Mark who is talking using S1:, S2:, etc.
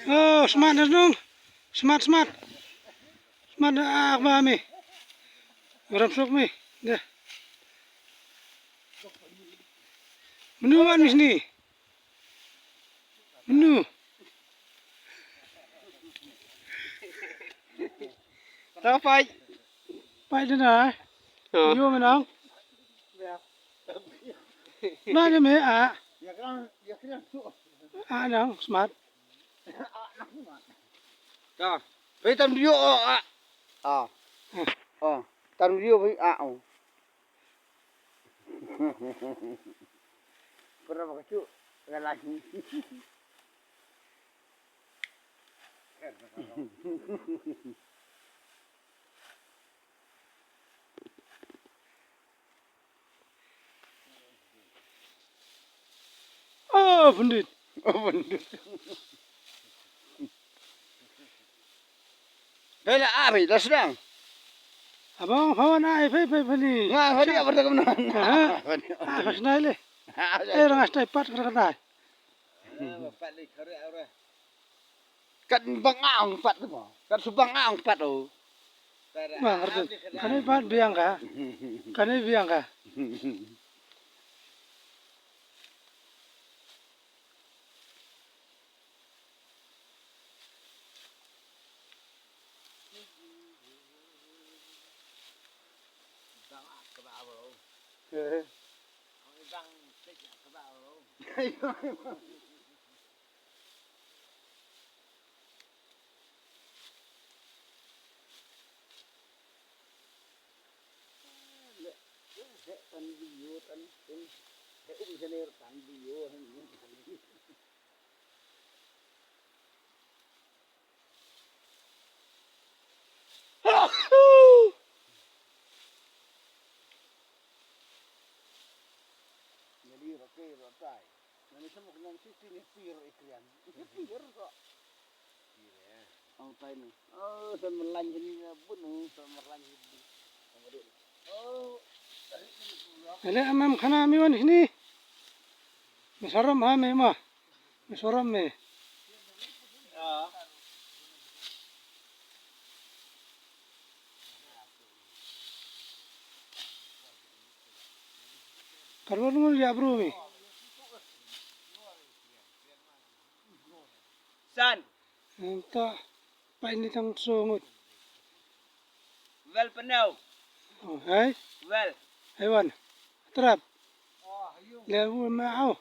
S1: Oh, smart na dong. Smart. Smart na ba mi? Merapsok mi. Dah. Menu man mis ni. Menu.
S2: Tao phải.
S1: Pai đi nào. Vô mà nong. Ba đi mi à. À nong smart.
S2: Đó. Với tầm điệu ạ. Tầm điệu với ạ. Pernah pakai cu, lagi.
S1: Oh, pandit.
S2: Bela apa? Dah sedang.
S1: Abang, hawan ai phê ni.
S2: Ngah, hari apa tak kena?
S1: Ah, pas nai le. Orang astai pat kata.
S2: Pat le, hari apa? Kat bangang pat tu, kat subangang pat tu.
S1: Bang, ngerti. Kani pat biang ka? Kani biang ka?
S2: Jadi roke rotai. Nanti semua kena sisi ni pir ikan. Pir kok. Pir ya. Ang tai ni. Oh, sa melan ni bunuh, sa melan ni. Oh,
S1: Ele amam khana mi wan sini. Misaram ha me ma. Misaram me. Karwan mo ya bro mi.
S2: San,
S1: Enta pai ni tang songut.
S2: well penuh.
S1: Oh, hai.
S2: Well.
S1: Hai wan. Trap.
S2: Oh, you.
S1: Le ma au.